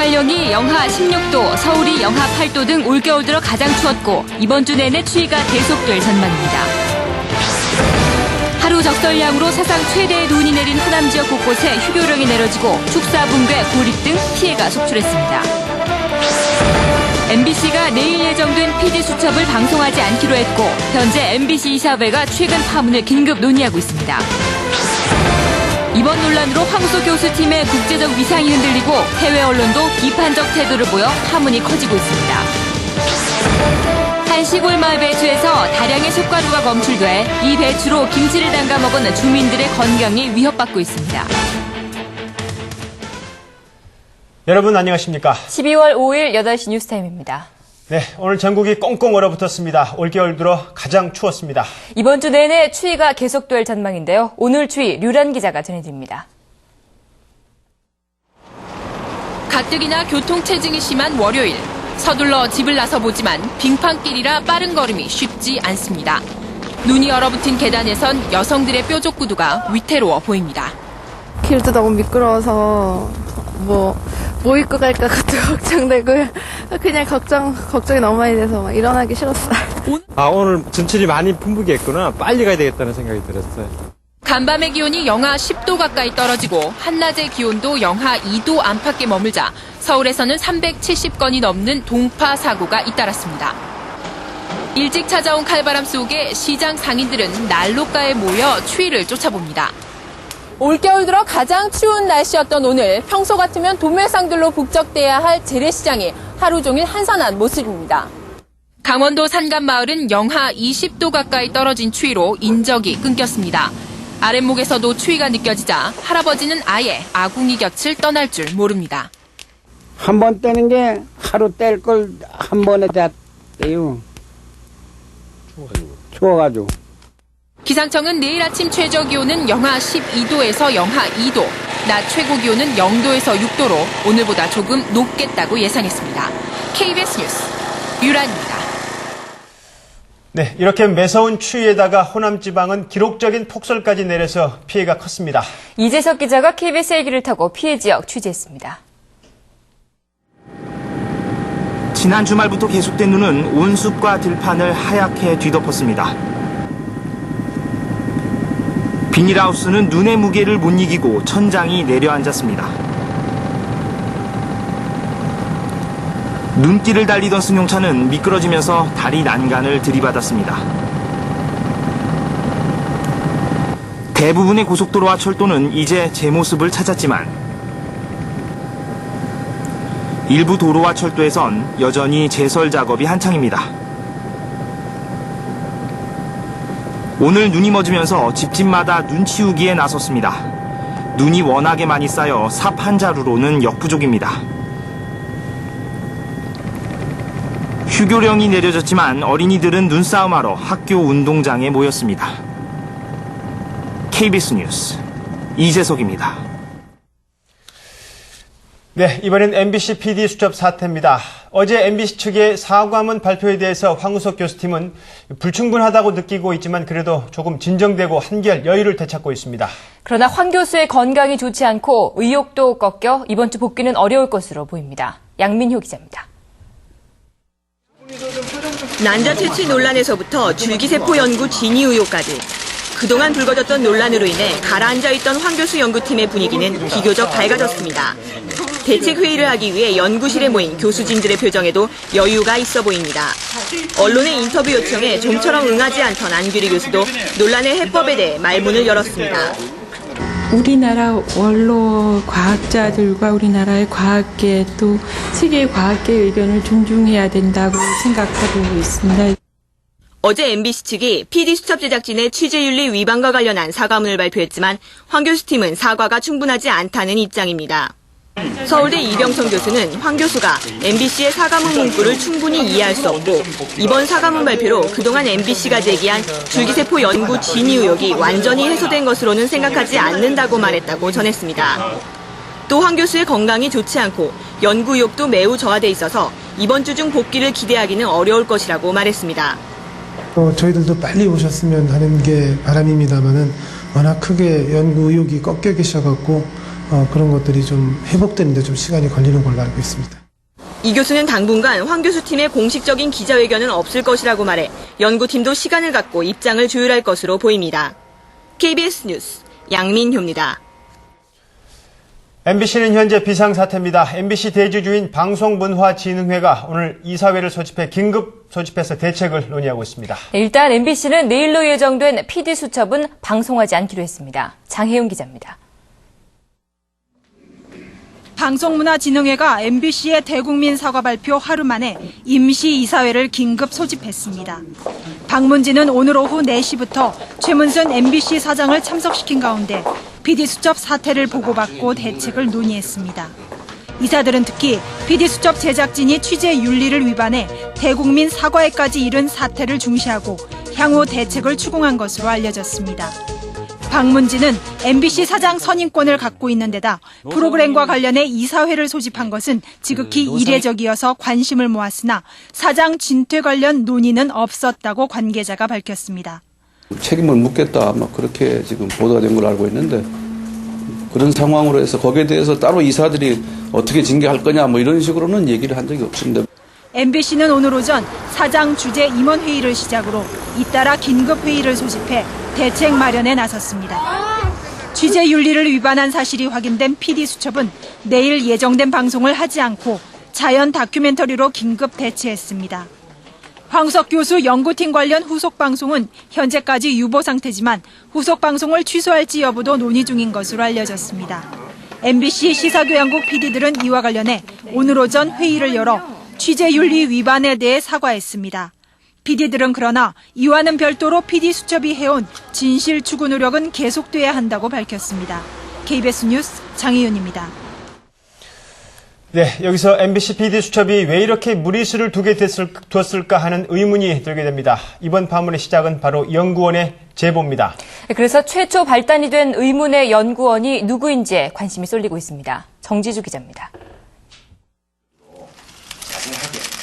광활령이 영하 16도, 서울이 영하 8도 등 올겨울 들어 가장 추웠고 이번 주 내내 추위가 계속될 전망입니다. 하루 적설량으로 사상 최대의 눈이 내린 호남 지역 곳곳에 휴교령이 내려지고 축사, 붕괴, 고립 등 피해가 속출했습니다. MBC가 내일 예정된 PD 수첩을 방송하지 않기로 했고 현재 MBC 이사회가 최근 파문을 긴급 논의하고 있습니다. 이번 논란으로 황우소 교수팀의 국제적 위상이 흔들리고 해외 언론도 비판적 태도를 보여 파문이 커지고 있습니다. 한 시골 마을 배추에서 다량의 쇳가루가 검출돼 이 배추로 김치를 담가 먹은 주민들의 건강이 위협받고 있습니다. 여러분 안녕하십니까? 12월 5일 8시 뉴스타임입니다. 네, 오늘 전국이 꽁꽁 얼어붙었습니다. 올겨울 들어 가장 추웠습니다. 이번 주 내내 추위가 계속될 전망인데요. 오늘 추위 류란 기자가 전해드립니다. 가뜩이나 교통체증이 심한 월요일. 서둘러 집을 나서보지만 빙판길이라 빠른 걸음이 쉽지 않습니다. 눈이 얼어붙은 계단에선 여성들의 뾰족 구두가 위태로워 보입니다. 길도 너무 미끄러워서 뭐 입고 갈까 그것도 걱정되고요. 그냥 걱정이 너무 많이 돼서 막 일어나기 싫었어요. 오늘 전철이 많이 풍부했구나. 빨리 가야 되겠다는 생각이 들었어요. 간밤의 기온이 영하 10도 가까이 떨어지고 한낮의 기온도 영하 2도 안팎에 머물자 서울에서는 370건이 넘는 동파 사고가 잇따랐습니다. 일찍 찾아온 칼바람 속에 시장 상인들은 난로가에 모여 추위를 쫓아봅니다. 올겨울 들어 가장 추운 날씨였던 오늘 평소 같으면 도매상들로 북적대야 할 재래시장이 하루 종일 한산한 모습입니다. 강원도 산간마을은 영하 20도 가까이 떨어진 추위로 인적이 끊겼습니다. 아랫목에서도 추위가 느껴지자 할아버지는 아예 아궁이 곁을 떠날 줄 모릅니다. 한 번 떼는 게 하루 뗄 걸 한 번에 다 떼요. 추워가지고. 기상청은 내일 아침 최저기온은 영하 12도에서 영하 2도, 낮 최고기온은 0도에서 6도로 오늘보다 조금 높겠다고 예상했습니다. KBS 뉴스 류란입니다. 네, 이렇게 매서운 추위에다가 호남 지방은 기록적인 폭설까지 내려서 피해가 컸습니다. 이재석 기자가 KBS 헬기를 타고 피해 지역 취재했습니다. 지난 주말부터 계속된 눈은 온 숲과 들판을 하얗게 뒤덮었습니다. 비닐하우스는 눈의 무게를 못 이기고 천장이 내려앉았습니다. 눈길을 달리던 승용차는 미끄러지면서 다리 난간을 들이받았습니다. 대부분의 고속도로와 철도는 이제 제 모습을 찾았지만 일부 도로와 철도에선 여전히 제설 작업이 한창입니다. 오늘 눈이 멎으면서 집집마다 눈 치우기에 나섰습니다. 눈이 워낙에 많이 쌓여 삽 한 자루로는 역부족입니다. 휴교령이 내려졌지만 어린이들은 눈싸움하러 학교 운동장에 모였습니다. KBS 뉴스 이재석입니다. 네, 이번엔 MBC PD 수첩 사태입니다. 어제 MBC 측의 사과문 발표에 대해서 황우석 교수팀은 불충분하다고 느끼고 있지만 그래도 조금 진정되고 한결 여유를 되찾고 있습니다. 그러나 황 교수의 건강이 좋지 않고 의욕도 꺾여 이번 주 복귀는 어려울 것으로 보입니다. 양민효 기자입니다. 난자 채취 논란에서부터 줄기세포 연구 진위 의혹까지 그동안 불거졌던 논란으로 인해 가라앉아 있던 황 교수 연구팀의 분위기는 비교적 밝아졌습니다. 대책회의를 하기 위해 연구실에 모인 교수진들의 표정에도 여유가 있어 보입니다. 언론의 인터뷰 요청에 좀처럼 응하지 않던 안규리 교수도 논란의 해법에 대해 말문을 열었습니다. 우리나라 원로 과학자들과 우리나라의 과학계 또 세계 과학계의 의견을 존중해야 된다고 생각하고 있습니다. 어제 MBC 측이 PD수첩 제작진의 취재윤리 위반과 관련한 사과문을 발표했지만 황 교수팀은 사과가 충분하지 않다는 입장입니다. 서울대 이병천 교수는 황 교수가 MBC의 사과문 문구를 충분히 이해할 수 없고 이번 사과문 발표로 그동안 MBC가 제기한 줄기세포 연구 진위 의혹이 완전히 해소된 것으로는 생각하지 않는다고 말했다고 전했습니다. 또 황 교수의 건강이 좋지 않고 연구 의욕도 매우 저하돼 있어서 이번 주 중 복귀를 기대하기는 어려울 것이라고 말했습니다. 저희들도 빨리 오셨으면 하는 게 바람입니다만은 워낙 크게 연구 의욕이 꺾여 계셔갖고 그런 것들이 좀 회복되는데 좀 시간이 걸리는 걸로 알고 있습니다. 이 교수는 당분간 황 교수 팀의 공식적인 기자회견은 없을 것이라고 말해 연구팀도 시간을 갖고 입장을 조율할 것으로 보입니다. KBS 뉴스 양민효입니다. MBC는 현재 비상사태입니다. MBC 대주주인 방송문화진흥회가 오늘 이사회를 소집해 긴급 소집해서 대책을 논의하고 있습니다. 일단 MBC는 내일로 예정된 PD 수첩은 방송하지 않기로 했습니다. 장혜용 기자입니다. 방송문화진흥회가 MBC의 대국민 사과 발표 하루 만에 임시 이사회를 긴급 소집했습니다. 방문진은 오늘 오후 4시부터 최문순 MBC 사장을 참석시킨 가운데 PD수첩 사태를 보고받고 대책을 논의했습니다. 이사들은 특히 PD수첩 제작진이 취재 윤리를 위반해 대국민 사과에까지 이른 사태를 중시하고 향후 대책을 추궁한 것으로 알려졌습니다. 방문진은 MBC 사장 선임권을 갖고 있는 데다 프로그램과 관련해 이사회를 소집한 것은 지극히 이례적이어서 관심을 모았으나 사장 진퇴 관련 논의는 없었다고 관계자가 밝혔습니다. 책임을 묻겠다, 그렇게 지금 보도가 된 걸로 알고 있는데 그런 상황으로 해서 거기에 대해서 따로 이사들이 어떻게 징계할 거냐 이런 식으로는 얘기를 한 적이 없습니다. MBC는 오늘 오전 사장 주재 임원회의를 시작으로 잇따라 긴급회의를 소집해 대책 마련에 나섰습니다. 취재 윤리를 위반한 사실이 확인된 PD수첩은 내일 예정된 방송을 하지 않고 자연 다큐멘터리로 긴급 대체했습니다. 황우석 교수 연구팀 관련 후속 방송은 현재까지 유보 상태지만 후속 방송을 취소할지 여부도 논의 중인 것으로 알려졌습니다. MBC 시사교양국 PD들은 이와 관련해 오늘 오전 회의를 열어 취재윤리 위반에 대해 사과했습니다. PD들은 그러나 이와는 별도로 PD수첩이 해온 진실 추구 노력은 계속돼야 한다고 밝혔습니다. KBS 뉴스 장희윤입니다. 네, 여기서 MBC PD수첩이 왜 이렇게 무리수를 두게 됐을까 하는 의문이 들게 됩니다. 이번 파문의 시작은 바로 연구원의 제보입니다. 그래서 최초 발단이 된 의문의 연구원이 누구인지에 관심이 쏠리고 있습니다. 정지주 기자입니다.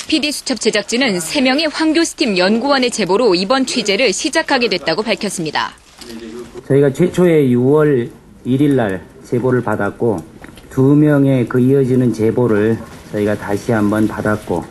PD수첩 제작진은 3명의 황 교수팀 연구원의 제보로 이번 취재를 시작하게 됐다고 밝혔습니다. 저희가 최초에 6월 1일 날 제보를 받았고 2명의 그 이어지는 제보를 저희가 다시 한번 받았고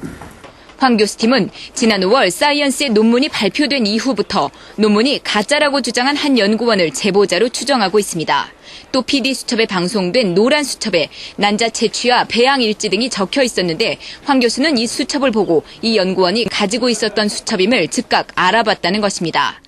황 교수팀은 지난 5월 사이언스의 논문이 발표된 이후부터 논문이 가짜라고 주장한 한 연구원을 제보자로 추정하고 있습니다. 또 PD수첩에 방송된 노란 수첩에 난자 채취와 배양 일지 등이 적혀 있었는데 황 교수는 이 수첩을 보고 이 연구원이 가지고 있었던 수첩임을 즉각 알아봤다는 것입니다.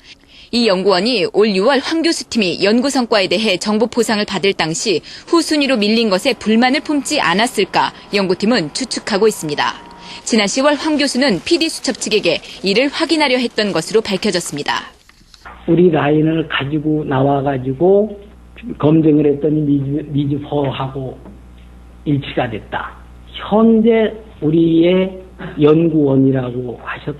이 연구원이 올 6월 황 교수팀이 연구 성과에 대해 정보 포상을 받을 당시 후순위로 밀린 것에 불만을 품지 않았을까 연구팀은 추측하고 있습니다. 지난 10월 황 교수는 PD수첩 측에게 이를 확인하려 했던 것으로 밝혀졌습니다. 우리 라인을 가지고 나와가지고 검증을 했더니 미주퍼하고 일치가 됐다. 현재 우리의 연구원이라고 하셨다.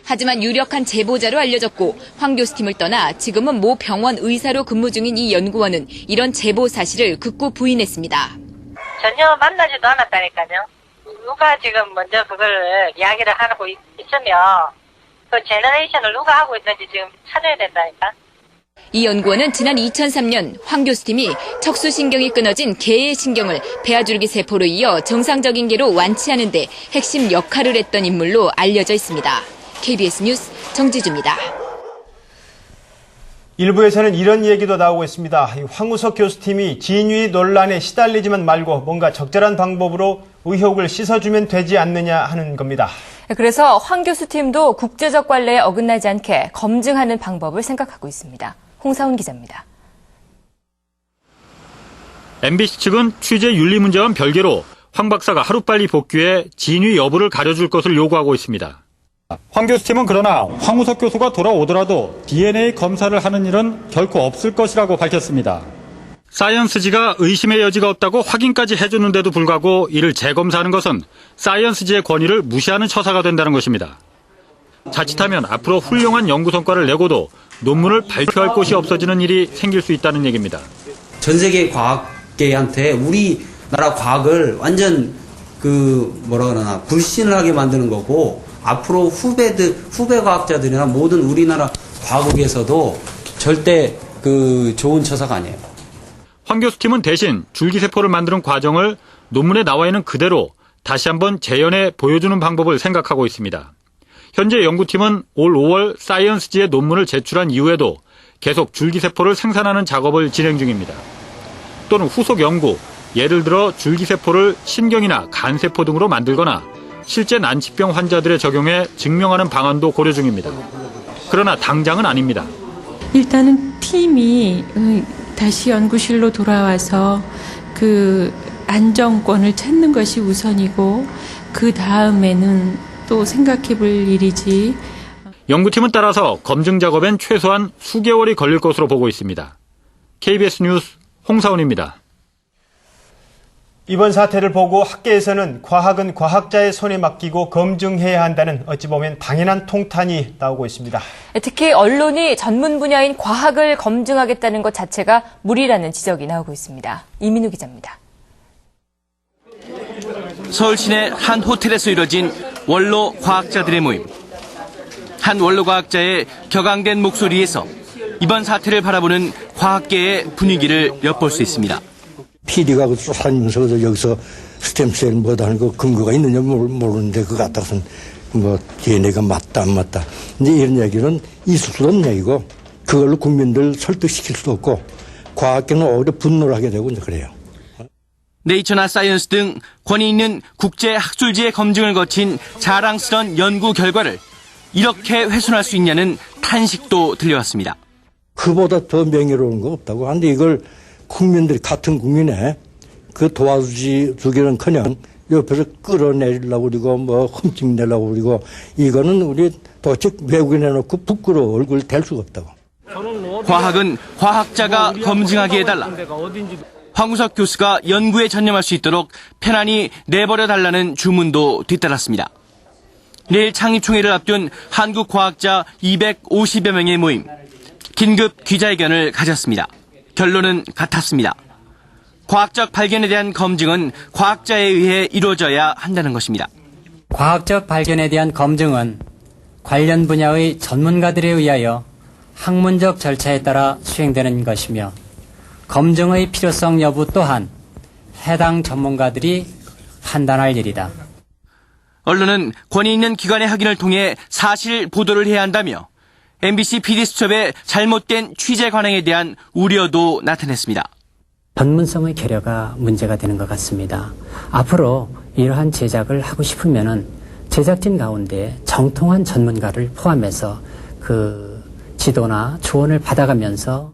하지만 유력한 제보자로 알려졌고 황 교수팀을 떠나 지금은 모 병원 의사로 근무 중인 이 연구원은 이런 제보 사실을 극구 부인했습니다. 전혀 만나지도 않았다니까요. 누가 지금 먼저 그걸 이야기를 하고 있으면 그 제너레이션을 누가 하고 있는지 지금 찾아야 된다니까. 이 연구원은 지난 2003년 황 교수팀이 척수신경이 끊어진 개의 신경을 배아줄기 세포로 이어 정상적인 개로 완치하는 데 핵심 역할을 했던 인물로 알려져 있습니다. KBS 뉴스 정지주입니다. 일부에서는 이런 얘기도 나오고 있습니다. 황우석 교수팀이 진위 논란에 시달리지만 말고 뭔가 적절한 방법으로 의혹을 씻어주면 되지 않느냐 하는 겁니다. 그래서 황 교수팀도 국제적 관례에 어긋나지 않게 검증하는 방법을 생각하고 있습니다. 홍사훈 기자입니다. MBC 측은 취재 윤리 문제와는 별개로 황 박사가 하루빨리 복귀해 진위 여부를 가려줄 것을 요구하고 있습니다. 황 교수팀은 그러나 황우석 교수가 돌아오더라도 DNA 검사를 하는 일은 결코 없을 것이라고 밝혔습니다. 사이언스지가 의심의 여지가 없다고 확인까지 해주는데도 불구하고 이를 재검사하는 것은 사이언스지의 권위를 무시하는 처사가 된다는 것입니다. 자칫하면 앞으로 훌륭한 연구 성과를 내고도 논문을 발표할 곳이 없어지는 일이 생길 수 있다는 얘기입니다. 전 세계 과학계한테 우리나라 과학을 완전 불신을 하게 만드는 거고 앞으로 후배 과학자들이나 모든 우리나라 과학에서도 절대 좋은 처사가 아니에요. 황 교수팀은 대신 줄기세포를 만드는 과정을 논문에 나와 있는 그대로 다시 한번 재현해 보여주는 방법을 생각하고 있습니다. 현재 연구팀은 올 5월 사이언스지에 논문을 제출한 이후에도 계속 줄기세포를 생산하는 작업을 진행 중입니다. 또는 후속 연구, 예를 들어 줄기세포를 신경이나 간세포 등으로 만들거나 실제 난치병 환자들에 적용해 증명하는 방안도 고려 중입니다. 그러나 당장은 아닙니다. 일단은 팀이 다시 연구실로 돌아와서 그 안정권을 찾는 것이 우선이고 그 다음에는 또 생각해 볼 일이지. 연구팀은 따라서 검증 작업엔 최소한 수개월이 걸릴 것으로 보고 있습니다. KBS 뉴스 홍사훈입니다. 이번 사태를 보고 학계에서는 과학은 과학자의 손에 맡기고 검증해야 한다는 어찌 보면 당연한 통탄이 나오고 있습니다. 특히 언론이 전문 분야인 과학을 검증하겠다는 것 자체가 무리라는 지적이 나오고 있습니다. 이민우 기자입니다. 서울 시내 한 호텔에서 이뤄진 원로 과학자들의 모임. 한 원로 과학자의 격앙된 목소리에서 이번 사태를 바라보는 과학계의 분위기를 엿볼 수 있습니다. PD가 쫓아다니면서 여기서 스템셀 뭐다 하는 거 근거가 있느냐 모르는데 그거 같아서는 뭐 DNA가 맞다 안 맞다. 이제 이런 얘기는 있을 수도 없는 얘기고 그걸로 국민들 설득시킬 수도 없고 과학계는 오히려 분노를 하게 되고 이제 그래요. 네이처나 사이언스 등 권위 있는 국제 학술지의 검증을 거친 자랑스런 연구 결과를 이렇게 훼손할 수 있냐는 탄식도 들려왔습니다. 그보다 더 명예로운 거 없다고 하는데 이걸 국민들이 같은 국민에 그 도와주기는커녕 옆에서 끌어내리려고 그러고 뭐 흠집내려고 그러고 이거는 우리 도대체 외국인에 놓고 부끄러워 얼굴 댈 수가 없다고. 과학은 과학자가 검증하게 해달라. 황우석 교수가 연구에 전념할 수 있도록 편안히 내버려달라는 주문도 뒤따랐습니다. 내일 창립총회를 앞둔 한국 과학자 250여 명의 모임. 긴급 기자회견을 가졌습니다. 결론은 같았습니다. 과학적 발견에 대한 검증은 과학자에 의해 이루어져야 한다는 것입니다. 과학적 발견에 대한 검증은 관련 분야의 전문가들에 의하여 학문적 절차에 따라 수행되는 것이며 검증의 필요성 여부 또한 해당 전문가들이 판단할 일이다. 언론은 권위 있는 기관의 확인을 통해 사실 보도를 해야 한다며 MBC PD수첩의 잘못된 취재 관행에 대한 우려도 나타냈습니다. 전문성의 결여가 문제가 되는 것 같습니다. 앞으로 이러한 제작을 하고 싶으면은 제작진 가운데 정통한 전문가를 포함해서 그 지도나 조언을 받아가면서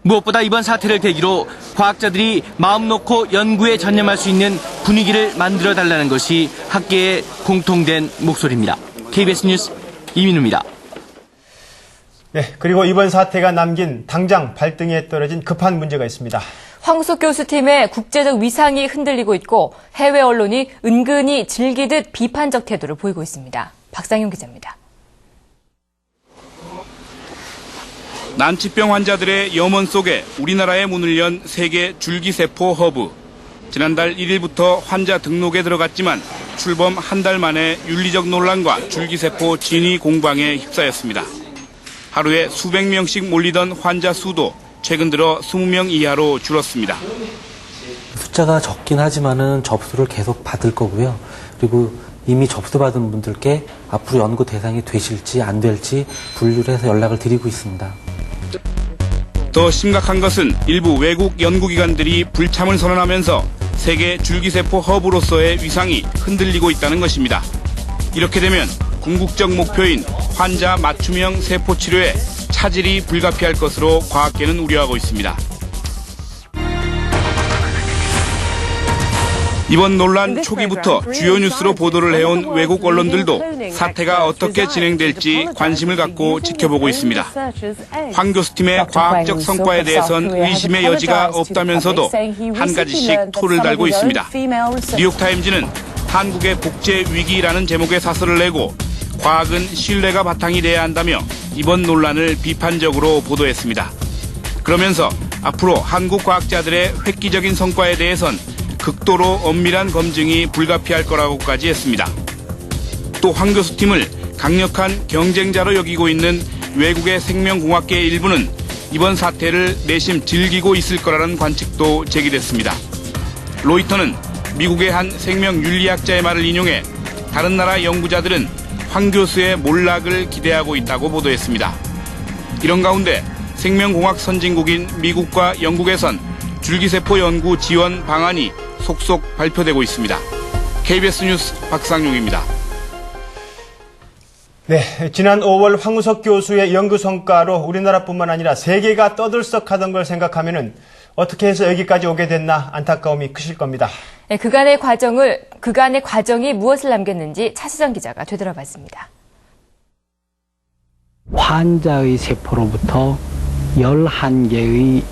무엇보다 이번 사태를 계기로 과학자들이 마음 놓고 연구에 전념할 수 있는 분위기를 만들어달라는 것이 학계의 공통된 목소리입니다. KBS 뉴스 이민우입니다. 네, 그리고 이번 사태가 남긴 당장 발등에 떨어진 급한 문제가 있습니다. 황우석 교수팀의 국제적 위상이 흔들리고 있고 해외 언론이 은근히 즐기듯 비판적 태도를 보이고 있습니다. 박상용 기자입니다. 난치병 환자들의 염원 속에 우리나라에 문을 연 세계 줄기세포 허브. 지난달 1일부터 환자 등록에 들어갔지만 출범 한 달 만에 윤리적 논란과 줄기세포 진위 공방에 휩싸였습니다. 하루에 수백 명씩 몰리던 환자 수도 최근 들어 20명 이하로 줄었습니다. 숫자가 적긴 하지만은 접수를 계속 받을 거고요. 그리고 이미 접수받은 분들께 앞으로 연구 대상이 되실지 안 될지 분류를 해서 연락을 드리고 있습니다. 더 심각한 것은 일부 외국 연구기관들이 불참을 선언하면서 세계 줄기세포 허브로서의 위상이 흔들리고 있다는 것입니다. 이렇게 되면 궁극적 목표인 환자 맞춤형 세포 치료에 차질이 불가피할 것으로 과학계는 우려하고 있습니다. 이번 논란 초기부터 주요 뉴스로 보도를 해온 외국 언론들도 사태가 어떻게 진행될지 관심을 갖고 지켜보고 있습니다. 황 교수팀의 과학적 성과에 대해선 의심의 여지가 없다면서도 한 가지씩 토를 달고 있습니다. 뉴욕타임즈는 한국의 국제 위기라는 제목의 사설을 내고 과학은 신뢰가 바탕이 돼야 한다며 이번 논란을 비판적으로 보도했습니다. 그러면서 앞으로 한국 과학자들의 획기적인 성과에 대해선 극도로 엄밀한 검증이 불가피할 거라고까지 했습니다. 또 황 교수팀을 강력한 경쟁자로 여기고 있는 외국의 생명공학계의 일부는 이번 사태를 내심 즐기고 있을 거라는 관측도 제기됐습니다. 로이터는 미국의 한 생명윤리학자의 말을 인용해 다른 나라 연구자들은 황 교수의 몰락을 기대하고 있다고 보도했습니다. 이런 가운데 생명공학 선진국인 미국과 영국에선 줄기세포 연구 지원 방안이 속속 발표되고 있습니다. KBS 뉴스 박상용입니다. 네, 지난 5월 황우석 교수의 연구 성과로 우리나라뿐만 아니라 세계가 떠들썩하던 걸 생각하면은 어떻게 해서 여기까지 오게 됐나 안타까움이 크실 겁니다. 네, 그간의 과정이 무엇을 남겼는지 차시정 기자가 되돌아봤습니다. 환자의 세포로부터 11개의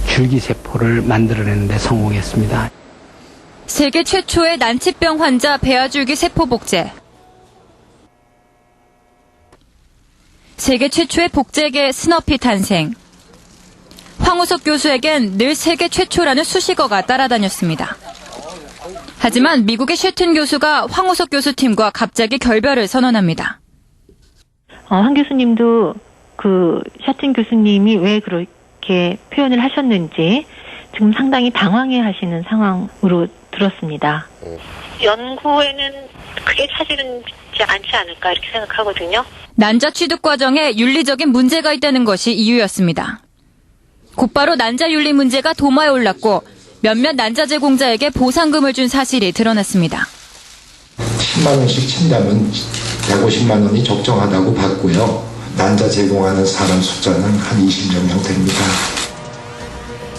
줄기세포를 만들어내는 데 성공했습니다. 세계 최초의 난치병 환자 배아줄기 세포 복제. 세계 최초의 복제계 스너피 탄생. 황우석 교수에겐 늘 세계 최초라는 수식어가 따라다녔습니다. 하지만 미국의 셰튼 교수가 황우석 교수 팀과 갑자기 결별을 선언합니다. 황 교수님도 셰튼 교수님이 왜 그렇게 표현을 하셨는지 지금 상당히 당황해하시는 상황으로 들었습니다. 연구에는 그게 사실은 않지 않을까 이렇게 생각하거든요. 난자 취득 과정에 윤리적인 문제가 있다는 것이 이유였습니다. 곧바로 난자 윤리 문제가 도마에 올랐고 몇몇 난자 제공자에게 보상금을 준 사실이 드러났습니다. 10만 원씩 친다면 150만 원이 적정하다고 봤고요. 난자 제공하는 사람 숫자는 한 20여 명 됩니다.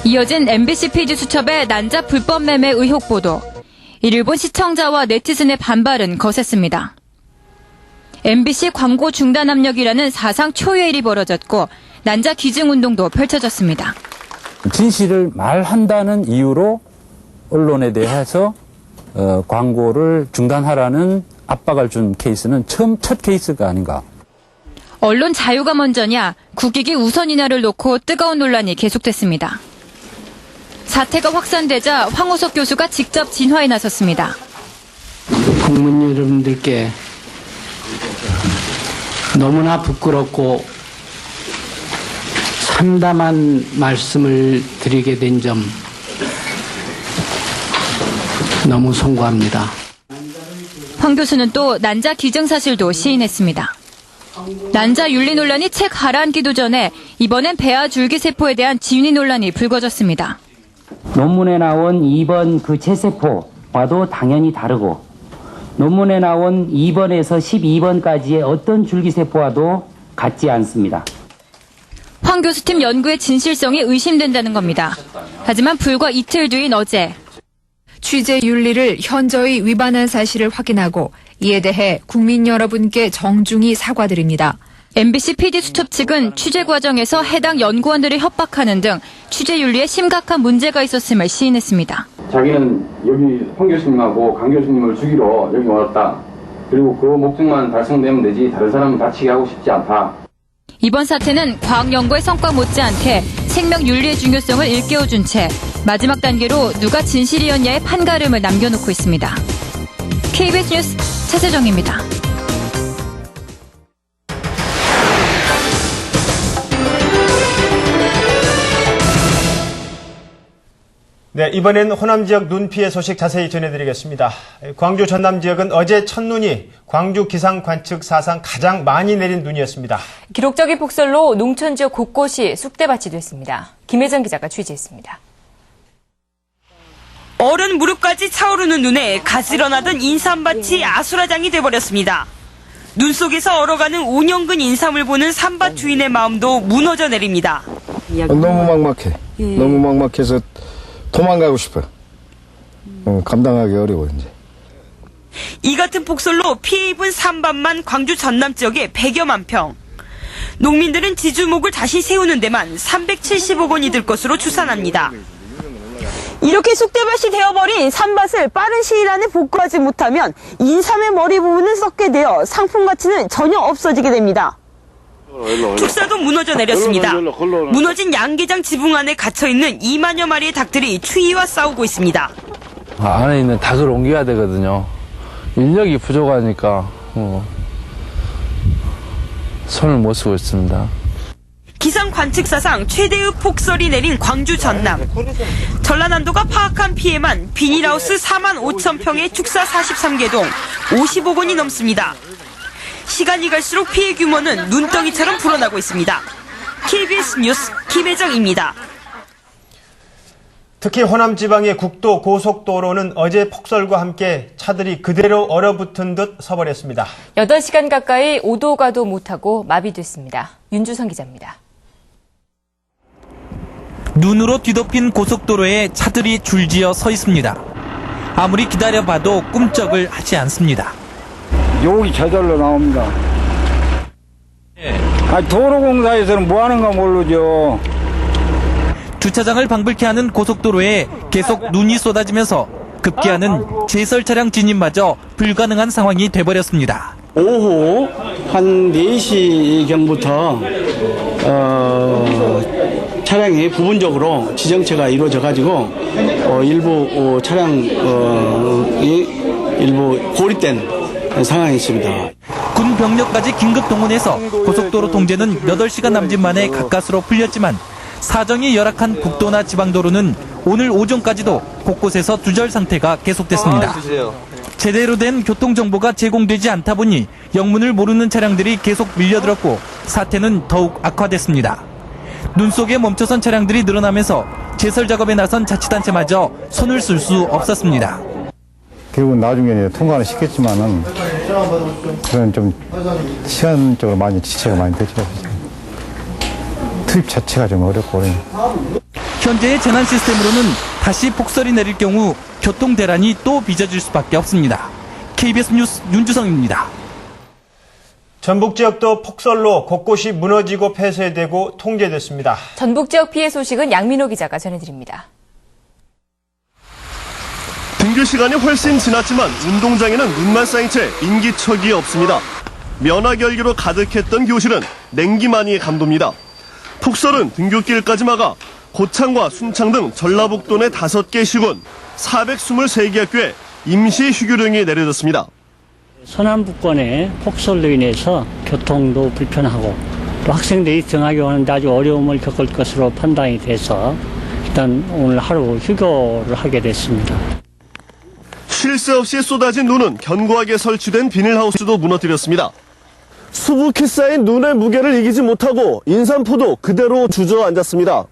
이어진 MBC PD 수첩의 난자 불법 매매 의혹 보도. 이를 본 시청자와 네티즌의 반발은 거셌습니다. MBC 광고 중단 압력이라는 사상 초유의 일이 벌어졌고 난자 기증 운동도 펼쳐졌습니다. 진실을 말한다는 이유로 언론에 대해서 광고를 중단하라는 압박을 준 케이스는 첫 케이스가 아닌가. 언론 자유가 먼저냐, 국익이 우선이냐를 놓고 뜨거운 논란이 계속됐습니다. 사태가 확산되자 황우석 교수가 직접 진화에 나섰습니다. 국민 여러분들께 너무나 부끄럽고 참담한 말씀을 드리게 된 점 너무 송구합니다. 황 교수는 또 난자 기증 사실도 시인했습니다. 난자 윤리 논란이 책 가라앉기도 전에 이번엔 배아 줄기세포에 대한 진위 논란이 불거졌습니다. 논문에 나온 2번 그 체세포와도 당연히 다르고 논문에 나온 2번에서 12번까지의 어떤 줄기세포와도 같지 않습니다. 황 교수팀 연구의 진실성이 의심된다는 겁니다. 하지만 불과 이틀 뒤인 어제 취재 윤리를 현저히 위반한 사실을 확인하고 이에 대해 국민 여러분께 정중히 사과드립니다. MBC PD 수첩 측은 취재 과정에서 해당 연구원들을 협박하는 등 취재 윤리에 심각한 문제가 있었음을 시인했습니다. 자기는 여기 황 교수님하고 강 교수님을 죽이러 여기 왔다. 그리고 그 목적만 달성되면 되지 다른 사람은 다치게 하고 싶지 않다. 이번 사태는 과학 연구의 성과 못지않게 생명 윤리의 중요성을 일깨워준 채 마지막 단계로 누가 진실이었냐의 판가름을 남겨놓고 있습니다. KBS 뉴스 차세정입니다. 네, 이번엔 호남 지역 눈 피해 소식 자세히 전해드리겠습니다. 광주 전남 지역은 어제 첫눈이 광주 기상 관측 사상 가장 많이 내린 눈이었습니다. 기록적인 폭설로 농촌 지역 곳곳이 쑥대밭이 됐습니다. 김혜정 기자가 취재했습니다. 어른 무릎까지 차오르는 눈에 가지런하던 인삼밭이 아수라장이 돼버렸습니다. 눈 속에서 얼어가는 5년근 인삼을 보는 삼밭 주인의 마음도 무너져 내립니다. 너무 막막해. 너무 막막해서 도망가고 싶어요. 감당하기 어려워 이제. 이 같은 폭설로 피해 입은 삼밭만 광주 전남 지역에 100여만 평. 농민들은 지주목을 다시 세우는 데만 370억 원이 들 것으로 추산합니다. 이렇게 쑥대밭이 되어버린 삼밭을 빠른 시일 안에 복구하지 못하면 인삼의 머리 부분은 썩게 되어 상품 가치는 전혀 없어지게 됩니다. 축사도 무너져 내렸습니다. 무너진 양계장 지붕 안에 갇혀있는 2만여 마리의 닭들이 추위와 싸우고 있습니다. 안에 있는 닭을 옮겨야 되거든요. 인력이 부족하니까 손을 못 쓰고 있습니다. 기상 관측사상 최대의 폭설이 내린 광주 전남. 전라남도가 파악한 피해만 비닐하우스 4만 5천 평의 축사 43개 동 50억 원이 넘습니다. 시간이 갈수록 피해 규모는 눈덩이처럼 불어나고 있습니다. KBS 뉴스 김혜정입니다. 특히 호남 지방의 국도 고속도로는 어제 폭설과 함께 차들이 그대로 얼어붙은 듯 서버렸습니다. 8시간 가까이 오도 가도 못하고 마비됐습니다. 윤주성 기자입니다. 눈으로 뒤덮인 고속도로에 차들이 줄지어 서 있습니다. 아무리 기다려봐도 꿈쩍을 하지 않습니다. 여기 저절로 나옵니다. 도로공사에서는 뭐 하는가 모르죠. 주차장을 방불케 하는 고속도로에 계속 눈이 쏟아지면서 급기야는 제설 차량 진입마저 불가능한 상황이 돼버렸습니다. 오후 한 4시경부터 차량이 부분적으로 지정체가 이루어져가지고 일부 차량이 일부 고립된 상황이었습니다. 군 병력까지 긴급 동원해서 고속도로 통제는 8시간 남짓 만에 가까스로 풀렸지만 사정이 열악한 국도나 지방도로는 오늘 오전까지도 곳곳에서 두절 상태가 계속됐습니다. 제대로 된 교통정보가 제공되지 않다 보니 영문을 모르는 차량들이 계속 밀려들었고 사태는 더욱 악화됐습니다. 눈 속에 멈춰선 차량들이 늘어나면서 제설 작업에 나선 자치단체마저 손을 쓸 수 없었습니다. 결국은 나중에 통과는 시켰지만은 그런 좀 시간적으로 많이 지체가 많이 되죠. 투입 자체가 좀 어렵고 그래요. 현재의 재난 시스템으로는 다시 폭설이 내릴 경우 교통 대란이 또 빚어질 수밖에 없습니다. KBS 뉴스 윤주성입니다. 전북 지역도 폭설로 곳곳이 무너지고 폐쇄되고 통제됐습니다. 전북 지역 피해 소식은 양민호 기자가 전해드립니다. 등교 시간이 훨씬 지났지만 운동장에는 눈만 쌓인 채 인기척이 없습니다. 면화결기로 가득했던 교실은 냉기만이 감돕니다. 폭설은 등교길까지 막아 고창과 순창 등 전라북도 내 5개 시군 423개 학교에 임시 휴교령이 내려졌습니다. 서남북권의 폭설로 인해서 교통도 불편하고 또 학생들이 등하교 하는데 아주 어려움을 겪을 것으로 판단이 돼서 일단 오늘 하루 휴교를 하게 됐습니다. 쉴 새 없이 쏟아진 눈은 견고하게 설치된 비닐하우스도 무너뜨렸습니다. 수북히 쌓인 눈의 무게를 이기지 못하고 인산포도 그대로 주저앉았습니다.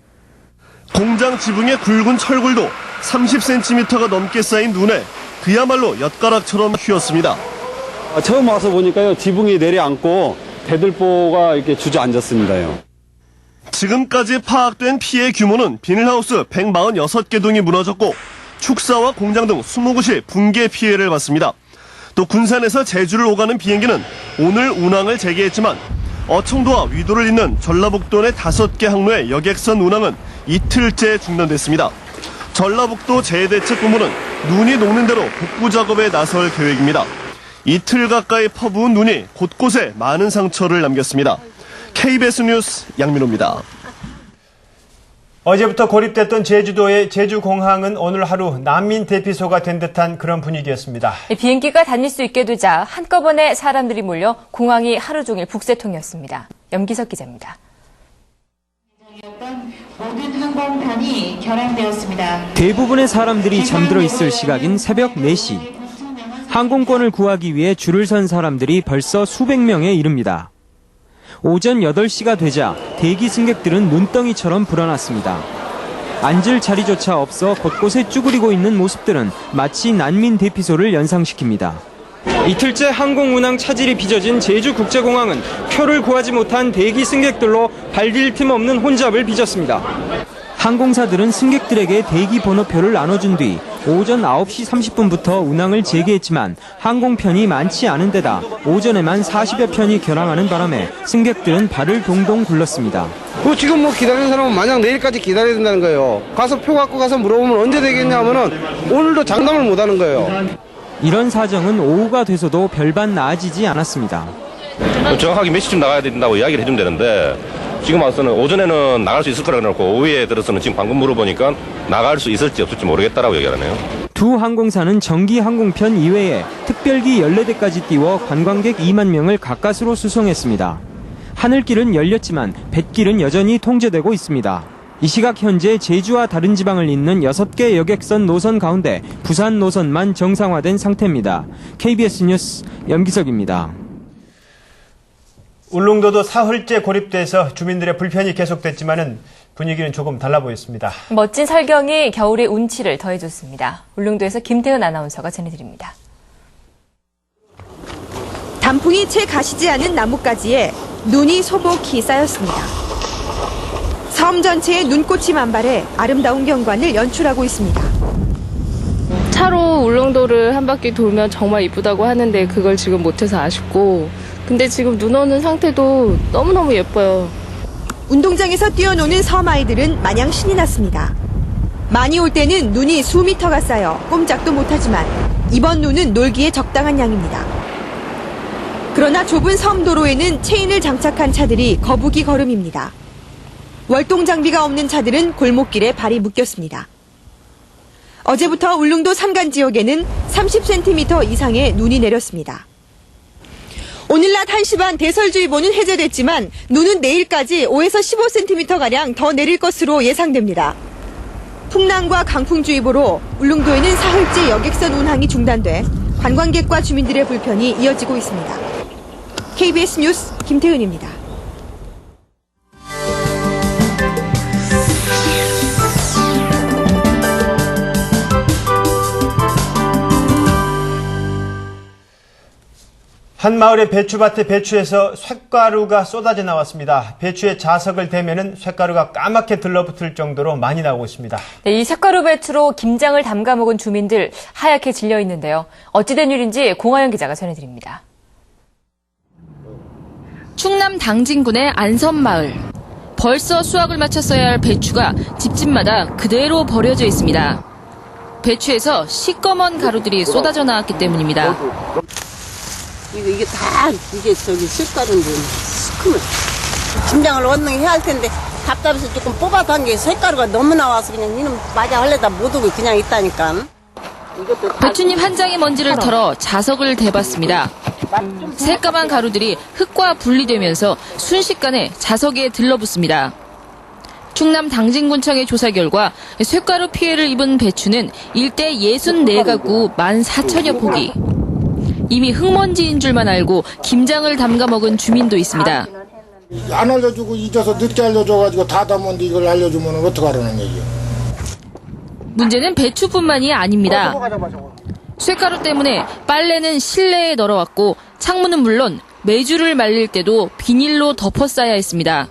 공장 지붕의 굵은 철골도 30cm가 넘게 쌓인 눈에 그야말로 엿가락처럼 휘었습니다. 처음 와서 보니까요, 지붕이 내려앉고 대들보가 이렇게 주저앉았습니다요. 지금까지 파악된 피해 규모는 비닐하우스 146개 동이 무너졌고 축사와 공장 등 20곳이 붕괴 피해를 봤습니다. 또 군산에서 제주를 오가는 비행기는 오늘 운항을 재개했지만 어청도와 위도를 잇는 전라북도 내 5개 항로의 여객선 운항은 이틀째 중단됐습니다. 전라북도 재해대책본부는 눈이 녹는 대로 복구 작업에 나설 계획입니다. 이틀 가까이 퍼부은 눈이 곳곳에 많은 상처를 남겼습니다. KBS 뉴스 양민호입니다. 어제부터 고립됐던 제주도의 제주공항은 오늘 하루 난민 대피소가 된 듯한 그런 분위기였습니다. 비행기가 다닐 수 있게 되자 한꺼번에 사람들이 몰려 공항이 하루 종일 북새통이었습니다. 염기석 기자입니다. 모든 항공편이 결항되었습니다. 대부분의 사람들이 잠들어 있을 시각인 새벽 4시. 항공권을 구하기 위해 줄을 선 사람들이 벌써 수백 명에 이릅니다. 오전 8시가 되자 대기 승객들은 눈덩이처럼 불어났습니다. 앉을 자리조차 없어 곳곳에 쭈그리고 있는 모습들은 마치 난민 대피소를 연상시킵니다. 이틀째 항공 운항 차질이 빚어진 제주국제공항은 표를 구하지 못한 대기 승객들로 발딜 틈 없는 혼잡을 빚었습니다. 항공사들은 승객들에게 대기 번호표를 나눠준 뒤 오전 9시 30분부터 운항을 재개했지만 항공편이 많지 않은 데다 오전에만 40여 편이 결항하는 바람에 승객들은 발을 동동 굴렀습니다. 지금 기다리는 사람은 마냥 내일까지 기다려야 된다는 거예요. 가서 표 갖고 가서 물어보면 언제 되겠냐 하면은 오늘도 장담을 못 하는 거예요. 이런 사정은 오후가 돼서도 별반 나아지지 않았습니다. 정확하게 몇 시쯤 나가야 된다고 이야기를 해주면 되는데 지금 와서는 오전에는 나갈 수 있을 거라고 해놓고 오후에 들어서는 지금 방금 물어보니까 나갈 수 있을지 없을지 모르겠다라고 얘기하네요. 두 항공사는 정기 항공편 이외에 특별기 14대까지 띄워 관광객 2만 명을 가까스로 수송했습니다. 하늘길은 열렸지만 뱃길은 여전히 통제되고 있습니다. 이 시각 현재 제주와 다른 지방을 잇는 6개 여객선 노선 가운데 부산 노선만 정상화된 상태입니다. KBS 뉴스 염기석입니다. 울릉도도 사흘째 고립돼서 주민들의 불편이 계속됐지만은 분위기는 조금 달라 보였습니다. 멋진 설경이 겨울의 운치를 더해줬습니다. 울릉도에서 김태은 아나운서가 전해드립니다. 단풍이 채 가시지 않은 나뭇가지에 눈이 소복히 쌓였습니다. 섬 전체에 눈꽃이 만발해 아름다운 경관을 연출하고 있습니다. 차로 울릉도를 한 바퀴 돌면 정말 이쁘다고 하는데 그걸 지금 못해서 아쉽고, 근데 지금 눈 오는 상태도 너무너무 예뻐요. 운동장에서 뛰어노는 섬 아이들은 마냥 신이 났습니다. 많이 올 때는 눈이 수미터가 쌓여 꼼짝도 못하지만 이번 눈은 놀기에 적당한 양입니다. 그러나 좁은 섬 도로에는 체인을 장착한 차들이 거북이 걸음입니다. 월동 장비가 없는 차들은 골목길에 발이 묶였습니다. 어제부터 울릉도 산간 지역에는 30cm 이상의 눈이 내렸습니다. 오늘 낮 1시 반 대설주의보는 해제됐지만 눈은 내일까지 5에서 15cm가량 더 내릴 것으로 예상됩니다. 풍랑과 강풍주의보로 울릉도에는 사흘째 여객선 운항이 중단돼 관광객과 주민들의 불편이 이어지고 있습니다. KBS 뉴스 김태은입니다. 한 마을의 배추밭에 배추에서 쇳가루가 쏟아져 나왔습니다. 배추에 자석을 대면은 쇳가루가 까맣게 들러붙을 정도로 많이 나오고 있습니다. 네, 이 쇳가루 배추로 김장을 담가 먹은 주민들 하얗게 질려 있는데요. 어찌된 일인지 공하영 기자가 전해드립니다. 충남 당진군의 안섬마을. 벌써 수확을 마쳤어야 할 배추가 집집마다 그대로 버려져 있습니다. 배추에서 시꺼먼 가루들이 쏟아져 나왔기 때문입니다. 이게 다 이게 저기 쇳가루인데 시커먼 김장을 원능히 해야 할 텐데 답답해서 조금 뽑아둔 게 쇳가루가 너무 나와서 그냥 이놈 맞아 할래다 못 오고 그냥 있다니까. 배추잎 한 장의 먼지를 털어 자석을 대봤습니다. 새까만 가루들이 흙과 분리되면서 순식간에 자석에 들러붙습니다. 충남 당진군청의 조사 결과 쇳가루 피해를 입은 배추는 일대 64가구 14,000여 포기. 이미 흙먼지인 줄만 알고 김장을 담가 먹은 주민도 있습니다. 안 알려주고 잊어서 늦게 알려줘가지고 다 담았는데 이걸 알려주면 어떡하라는 얘기예요. 문제는 배추뿐만이 아닙니다. 쇳가루 때문에 빨래는 실내에 널어왔고 창문은 물론 메주를 말릴 때도 비닐로 덮어 싸야 했습니다.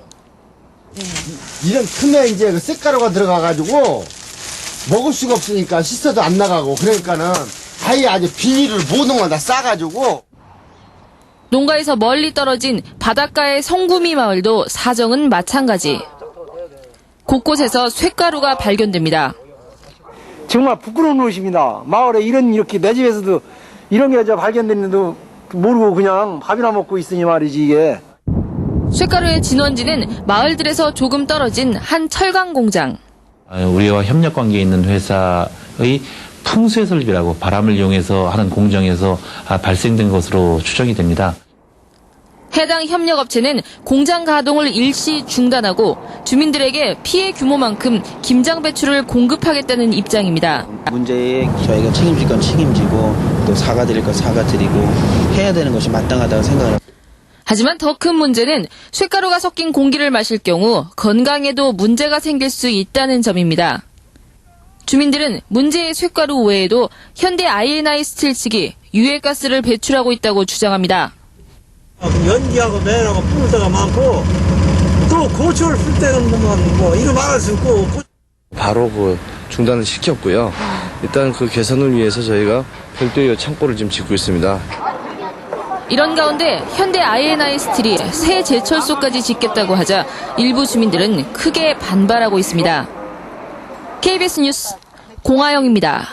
이런 틈에 이제 그 쇳가루가 들어가가지고 먹을 수가 없으니까 씻어도 안 나가고 그러니까는 아예 아주 비닐을 모든 걸 다 싸가지고. 농가에서 멀리 떨어진 바닷가의 성구미 마을도 사정은 마찬가지. 곳곳에서 쇳가루가 발견됩니다. 정말 부끄러운 것입니다. 마을에 이렇게 내 집에서도 이런 게 발견됐는데도 모르고 그냥 밥이나 먹고 있으니 말이지 이게. 쇳가루의 진원지는 마을들에서 조금 떨어진 한 철강 공장. 우리와 협력 관계에 있는 회사의 풍수해설비라고 바람을 이용해서 하는 공정에서 발생된 것으로 추정이 됩니다. 해당 협력업체는 공장 가동을 일시 중단하고 주민들에게 피해 규모만큼 김장 배추를 공급하겠다는 입장입니다. 문제에 저희가 책임질 건 책임지고 또 사과드릴 건 사과드리고 해야 되는 것이 마땅하다고 생각합니다. 하지만 더 큰 문제는 쇳가루가 섞인 공기를 마실 경우 건강에도 문제가 생길 수 있다는 점입니다. 주민들은 문제의 쇳가루 외에도 현대 I&I 스틸 측이 유해가스를 배출하고 있다고 주장합니다. 연기하고 매하고 뿌는 데가 많고 또 고추를 풀 때는 뭐 이거 말할 수 없고. 바로 중단을 시켰고요. 일단 그 개선을 위해서 저희가 별도의 창고를 지금 짓고 있습니다. 이런 가운데 현대 I&I 스틸이 새 제철소까지 짓겠다고 하자 일부 주민들은 크게 반발하고 있습니다. KBS 뉴스 공하영입니다.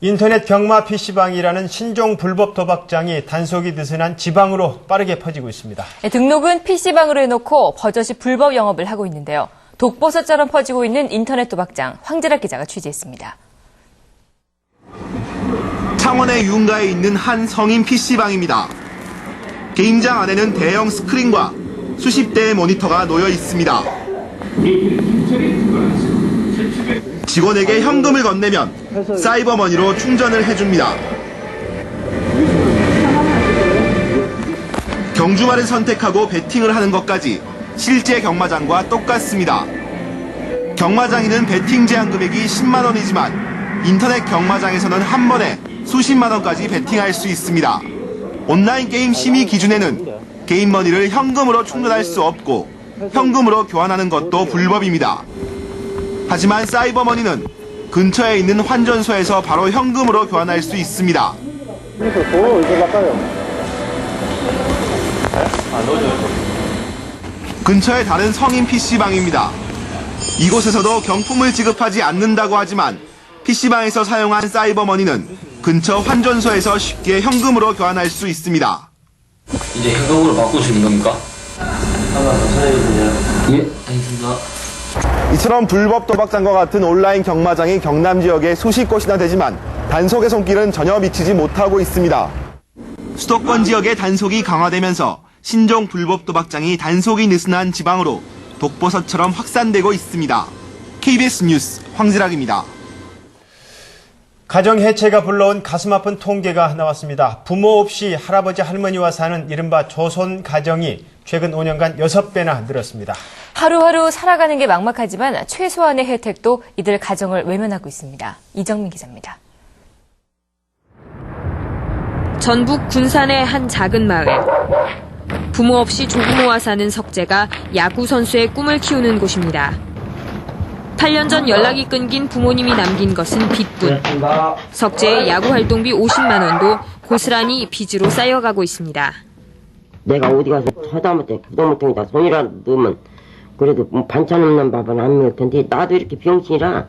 인터넷 경마 PC방이라는 신종 불법 도박장이 단속이 느슨한 지방으로 빠르게 퍼지고 있습니다. 네, 등록은 PC방으로 해놓고 버젓이 불법 영업을 하고 있는데요. 독버섯처럼 퍼지고 있는 인터넷 도박장 황재락 기자가 취재했습니다. 창원의 유흥가에 있는 한 성인 PC방입니다. 게임장 안에는 대형 스크린과 수십 대의 모니터가 놓여 있습니다. 직원에게 현금을 건네면 사이버머니로 충전을 해줍니다. 경주마를 선택하고 베팅을 하는 것까지 실제 경마장과 똑같습니다. 경마장에는 베팅 제한 금액이 10만 원이지만 인터넷 경마장에서는 한 번에 수십만 원까지 베팅할 수 있습니다. 온라인 게임 심의 기준에는 게임머니를 현금으로 충전할 수 없고 현금으로 교환하는 것도 불법입니다. 하지만 사이버머니는 근처에 있는 환전소에서 바로 현금으로 교환할 수 있습니다. 근처에 다른 성인 PC방입니다. 이곳에서도 경품을 지급하지 않는다고 하지만 PC방에서 사용한 사이버머니는 근처 환전소에서 쉽게 현금으로 교환할 수 있습니다. 이제 현금으로 바꾸시는 겁니까? 예, 알겠습니다. 이처럼 불법 도박장과 같은 온라인 경마장이 경남 지역에 수십 곳이나 되지만 단속의 손길은 전혀 미치지 못하고 있습니다. 수도권 지역의 단속이 강화되면서 신종 불법 도박장이 단속이 느슨한 지방으로 독버섯처럼 확산되고 있습니다. KBS 뉴스 황지락입니다. 가정 해체가 불러온 가슴 아픈 통계가 나왔습니다. 부모 없이 할아버지 할머니와 사는 이른바 조선 가정이 최근 5년간 6배나 늘었습니다. 하루하루 살아가는 게 막막하지만 최소한의 혜택도 이들 가정을 외면하고 있습니다. 이정민 기자입니다. 전북 군산의 한 작은 마을. 부모 없이 조부모와 사는 석재가 야구 선수의 꿈을 키우는 곳입니다. 8년 전 연락이 끊긴 부모님이 남긴 것은 빚뿐. 석재의 야구 활동비 50만 원도 고스란히 빚으로 쌓여가고 있습니다. 내가 어디 가서 하다못해 부동무통에다 손이라도 넣으면 그래도 반찬 없는 밥은 안 먹을 텐데 나도 이렇게 병신이라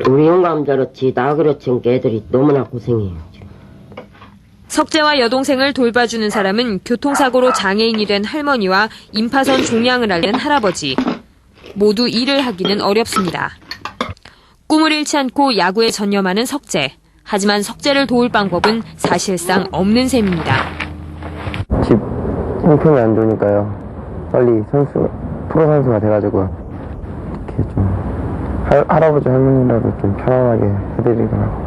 우리 영감 저렇지 나 그렇지 애들이 너무나 고생해요. 석재와 여동생을 돌봐주는 사람은 교통사고로 장애인이 된 할머니와 임파선 종양을 앓는 할아버지. 모두 일을 하기는 어렵습니다. 꿈을 잃지 않고 야구에 전념하는 석재. 하지만 석재를 도울 방법은 사실상 없는 셈입니다. 집 형편이 안 좋으니까요. 빨리 프로 선수가 돼가지고 이렇게 좀 할아버지 할머니라도 좀 편안하게 해드리더라고.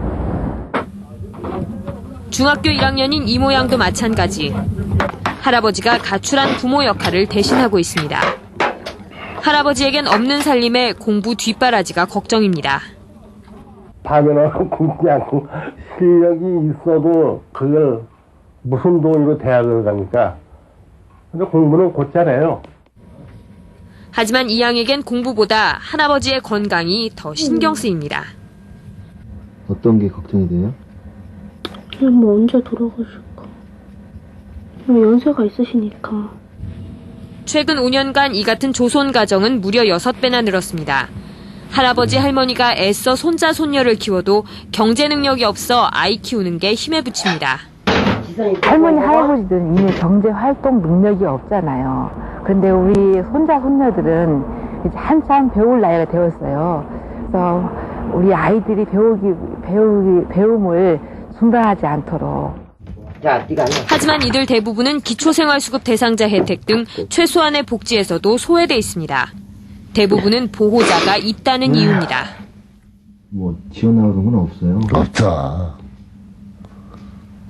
중학교 1학년인 이모 양도 마찬가지. 할아버지가 가출한 부모 역할을 대신하고 있습니다. 할아버지에겐 없는 살림에 공부 뒷바라지가 걱정입니다. 밤에는 그냥 실력이 있어도 그걸 무슨 돈으로 대학을 가니까. 근데 공부는 곧잘해요. 하지만 이 양에겐 공부보다 할아버지의 건강이 더 신경 쓰입니다. 어떤 게 걱정이 돼요? 그냥 뭐 언제 돌아가실까. 연세가 있으시니까. 최근 5년간 이 같은 조손 가정은 무려 6배나 늘었습니다. 할아버지 할머니가 애써 손자 손녀를 키워도 경제 능력이 없어 아이 키우는 게 힘에 부칩니다. 할머니 할아버지들은 이미 경제 활동 능력이 없잖아요. 그런데 우리 손자 손녀들은 이제 한참 배울 나이가 되었어요. 그래서 우리 아이들이 배움을 중단하지 않도록. 하지만 이들 대부분은 기초생활수급 대상자 혜택 등 최소한의 복지에서도 소외돼 있습니다. 대부분은 보호자가 있다는 이유입니다. 뭐 지원 나오는 건 없어요? 없죠.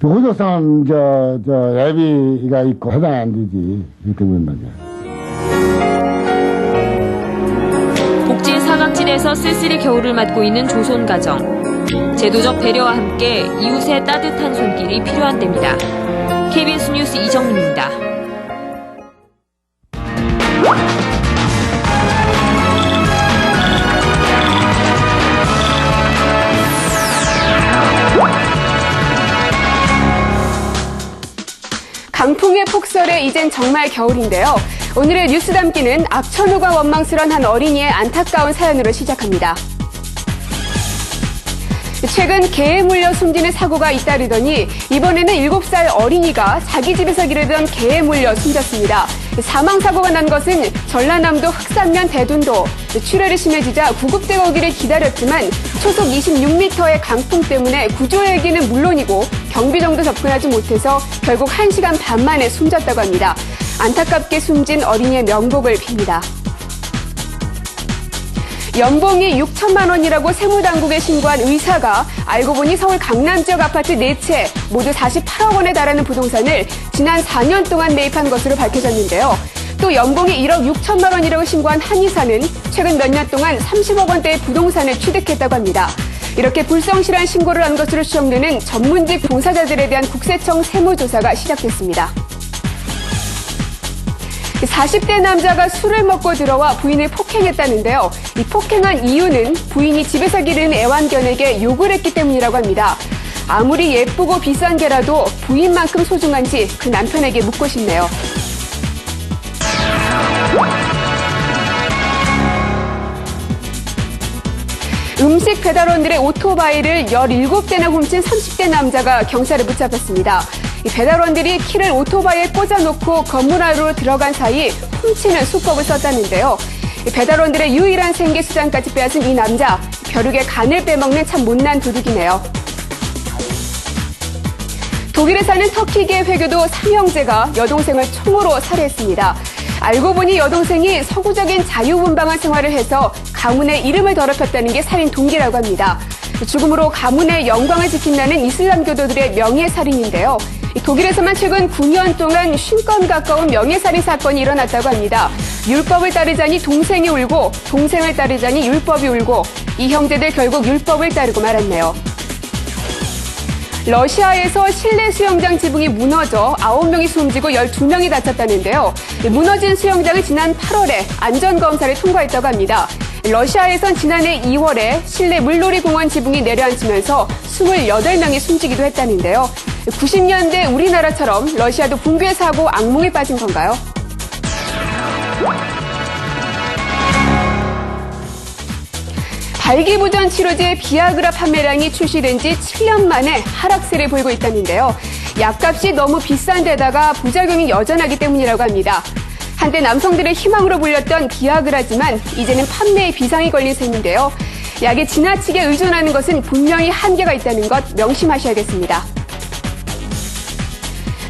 보호자상 예비가 있고 해당 안 되지. 이렇게 보면 복지의 사각지대에서 쓸쓸히 겨울을 맞고 있는 조손 가정. 제도적 배려와 함께 이웃의 따뜻한 손길이 필요한 때입니다. KBS 뉴스 이정민입니다. 강풍의 폭설에 이젠 정말 겨울인데요. 오늘의 뉴스 담기는 악천후가 원망스런 한 어린이의 안타까운 사연으로 시작합니다. 최근 개에 물려 숨지는 사고가 잇따르더니 이번에는 7살 어린이가 자기 집에서 기르던 개에 물려 숨졌습니다. 사망사고가 난 것은 전라남도 흑산면 대둔도. 출혈이 심해지자 구급대 오기를 기다렸지만 초속 26m의 강풍 때문에 구조헬기는 물론이고 경비정도 접근하지 못해서 결국 1시간 반 만에 숨졌다고 합니다. 안타깝게 숨진 어린이의 명복을 빕니다. 연봉이 6천만 원이라고 세무당국에 신고한 의사가 알고 보니 서울 강남 지역 아파트 4채 모두 48억 원에 달하는 부동산을 지난 4년 동안 매입한 것으로 밝혀졌는데요. 또 연봉이 1억 6천만 원이라고 신고한 한의사는 최근 몇 년 동안 30억 원대의 부동산을 취득했다고 합니다. 이렇게 불성실한 신고를 한 것으로 추정되는 전문직 종사자들에 대한 국세청 세무조사가 시작됐습니다. 40대 남자가 술을 먹고 들어와 부인을 폭행했다는데요. 이 폭행한 이유는 부인이 집에서 기르는 애완견에게 욕을 했기 때문이라고 합니다. 아무리 예쁘고 비싼 개라도 부인만큼 소중한지 그 남편에게 묻고 싶네요. 음식 배달원들의 오토바이를 17대나 훔친 30대 남자가 경찰에 붙잡혔습니다. 이 배달원들이 키를 오토바이에 꽂아놓고 건물 안으로 들어간 사이 훔치는 수법을 썼다는데요. 이 배달원들의 유일한 생계 수단까지 빼앗은 이 남자, 벼룩의 간을 빼먹는 참 못난 도둑이네요. 독일에 사는 터키계 회교도 삼형제가 여동생을 총으로 살해했습니다. 알고 보니 여동생이 서구적인 자유분방한 생활을 해서 가문의 이름을 더럽혔다는 게 살인 동기라고 합니다. 죽음으로 가문의 영광을 지킨다는 이슬람교도들의 명예살인인데요. 독일에서만 최근 9년 동안 50건 가까운 명예살인 사건이 일어났다고 합니다. 율법을 따르자니 동생이 울고 동생을 따르자니 율법이 울고 이 형제들 결국 율법을 따르고 말았네요. 러시아에서 실내 수영장 지붕이 무너져 9명이 숨지고 12명이 다쳤다는데요. 무너진 수영장은 지난 8월에 안전검사를 통과했다고 합니다. 러시아에선 지난해 2월에 실내 물놀이 공원 지붕이 내려앉으면서 28명이 숨지기도 했다는데요. 90년대 우리나라처럼 러시아도 붕괴 사고 악몽에 빠진 건가요? 발기부전 치료제 비아그라 판매량이 출시된 지 7년 만에 하락세를 보이고 있다는데요. 약값이 너무 비싼 데다가 부작용이 여전하기 때문이라고 합니다. 한때 남성들의 희망으로 불렸던 비아그라지만 이제는 판매에 비상이 걸린 셈인데요. 약에 지나치게 의존하는 것은 분명히 한계가 있다는 것 명심하셔야겠습니다.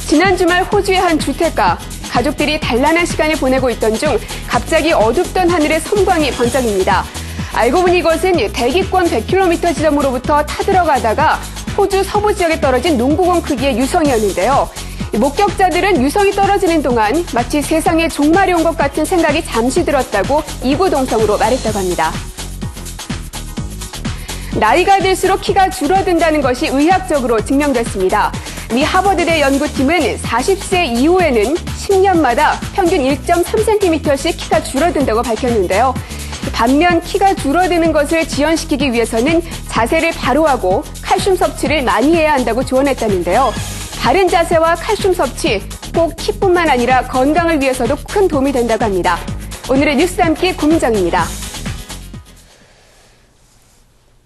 지난 주말 호주의 한 주택가, 가족들이 단란한 시간을 보내고 있던 중 갑자기 어둡던 하늘에 섬광이 번쩍입니다. 알고 보니 이것은 대기권 100km 지점으로부터 타들어가다가 호주 서부 지역에 떨어진 농구공 크기의 유성이었는데요. 목격자들은 유성이 떨어지는 동안 마치 세상에 종말이 온 것 같은 생각이 잠시 들었다고 이구동성으로 말했다고 합니다. 나이가 들수록 키가 줄어든다는 것이 의학적으로 증명됐습니다. 미 하버드대 연구팀은 40세 이후에는 10년마다 평균 1.3cm씩 키가 줄어든다고 밝혔는데요. 반면 키가 줄어드는 것을 지연시키기 위해서는 자세를 바로 하고 칼슘 섭취를 많이 해야 한다고 조언했다는데요. 바른 자세와 칼슘 섭취, 꼭 키뿐만 아니라 건강을 위해서도 큰 도움이 된다고 합니다. 오늘의 뉴스 담기 고민정입니다.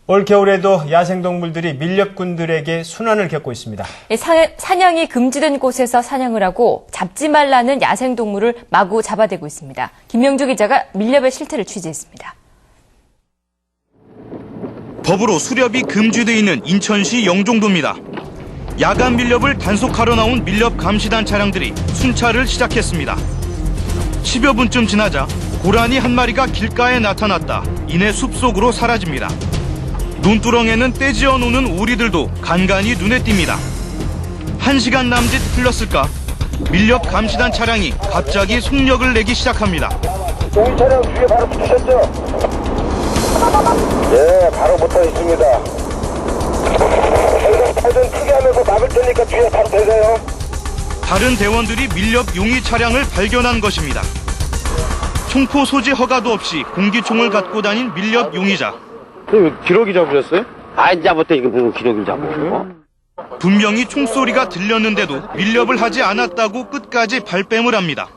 올 겨울에도 야생동물들이 밀렵꾼들에게 순환을 겪고 있습니다. 사냥이 금지된 곳에서 사냥을 하고 잡지 말라는 야생동물을 마구 잡아대고 있습니다. 김명주 기자가 밀렵의 실태를 취재했습니다. 법으로 수렵이 금지되어 있는 인천시 영종도입니다. 야간 밀렵을 단속하러 나온 밀렵 감시단 차량들이 순찰을 시작했습니다. 10여 분쯤 지나자 고라니 한 마리가 길가에 나타났다. 이내 숲속으로 사라집니다. 논두렁에는 떼지어 노는 오리들도 간간히 눈에 띕니다. 1시간 남짓 흘렀을까? 밀렵 감시단 차량이 갑자기 속력을 내기 시작합니다. 동일 차량 뒤에 바로 붙으셨죠? 네, 바로 붙어 있습니다. 회전 크게 하면서 막을 테니까 뒤에 바로 대세요. 다른 대원들이 밀렵 용의 차량을 발견한 것입니다. 총포 소지 허가도 없이 공기총을 갖고 다닌 밀렵 용의자. 왜 기러기 잡으셨어요? 안 잡았대. 이거 무슨 기러기를 잡으셨어? 분명히 총소리가 들렸는데도 밀렵을 하지 않았다고 끝까지 발뺌을 합니다.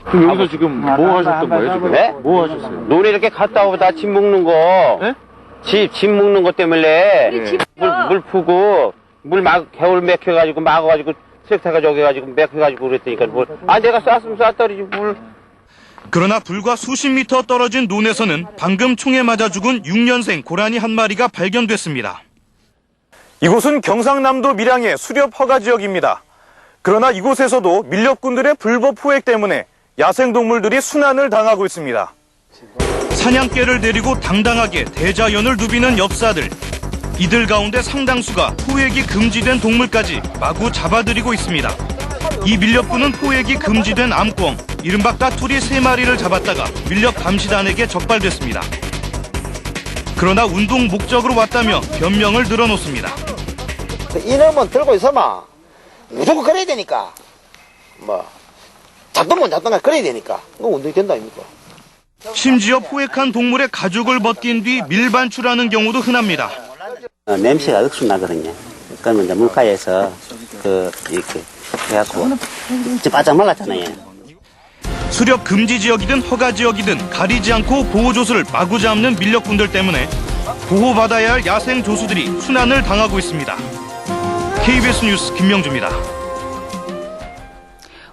그럼 여기서 지금 뭐 하셨던 거예요? 지금? 네? 뭐 하셨어요? 논에 이렇게 갔다 오고 다 집 먹는 거. 네? 집 먹는 것 때문에 물 푸고 겨울 맥혀가지고 막아가지고 색타가 저기가지고 맥혀가지고 그랬더니까 내가 쐈으면 쐈더니 뭘. 그러나 불과 수십 미터 떨어진 논에서는 방금 총에 맞아 죽은 6년생 고라니 한 마리가 발견됐습니다. 이곳은 경상남도 밀양의 수렵 허가 지역입니다. 그러나 이곳에서도 밀렵꾼들의 불법 포획 때문에 야생동물들이 순환을 당하고 있습니다. 사냥개를 데리고 당당하게 대자연을 누비는 엽사들. 이들 가운데 상당수가 포획이 금지된 동물까지 마구 잡아들이고 있습니다. 이 밀렵꾼은 포획이 금지된 암꿩, 이른바 까투리 3마리를 잡았다가 밀렵 감시단에게 적발됐습니다. 그러나 운동 목적으로 왔다며 변명을 늘어놓습니다. 이놈은 들고 있으면 무조건 그래야 되니까. 잡던건 잡던가 그래야 되니까. 그거 운동이 된다 아닙니까? 심지어 포획한 동물의 가죽을 벗긴 뒤 밀반출하는 경우도 흔합니다. 냄새가 억수 나거든요. 그러면 이제 물가에서 이렇게 해갖고 바짝 말랐잖아요. 수렵 금지 지역이든 허가 지역이든 가리지 않고 보호조수를 마구 잡는 밀렵꾼들 때문에 보호받아야 할 야생 조수들이 순환을 당하고 있습니다. KBS 뉴스 김명주입니다.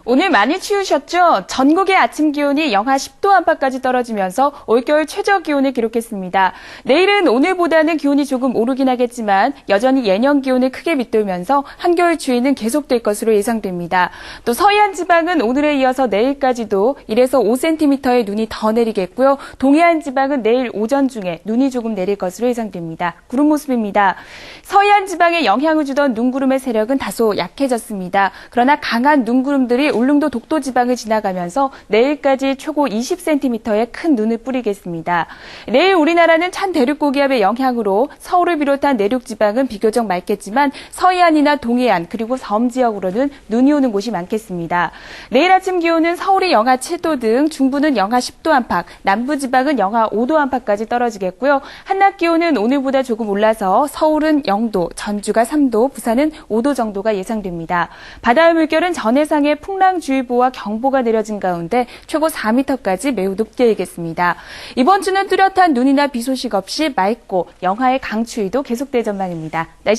오늘 많이 추우셨죠? 전국의 아침 기온이 영하 10도 안팎까지 떨어지면서 올겨울 최저 기온을 기록했습니다. 내일은 오늘보다는 기온이 조금 오르긴 하겠지만 여전히 예년 기온을 크게 밑돌면서 한겨울 추위는 계속될 것으로 예상됩니다. 또 서해안 지방은 오늘에 이어서 내일까지도 1에서 5cm의 눈이 더 내리겠고요. 동해안 지방은 내일 오전 중에 눈이 조금 내릴 것으로 예상됩니다. 구름 모습입니다. 서해안 지방에 영향을 주던 눈구름의 세력은 다소 약해졌습니다. 그러나 강한 눈구름들이 울릉도 독도 지방을 지나가면서 내일까지 초고 20cm의 큰 눈을 뿌리겠습니다. 내일 우리나라는 찬 대륙고기압의 영향으로 서울을 비롯한 내륙 지방은 비교적 맑겠지만 서해안이나 동해안 그리고 섬 지역으로는 눈이 오는 곳이 많겠습니다. 내일 아침 기온은 서울이 영하 7도 등 중부는 영하 10도 안팎, 남부 지방은 영하 5도 안팎까지 떨어지겠고요. 한낮 기온은 오늘보다 조금 올라서 서울은 0도, 전주가 3도, 부산은 5도 정도가 예상됩니다. 바다의 물결은 전해상에 풍랑주의보와 경보가 내려진 가운데 최고 4m까지 매우 높게 일겠습니다. 이번 주는 뚜렷한 눈이나 비 소식 없이 맑고 영하의 강추위도 계속될 전망입니다. 날씨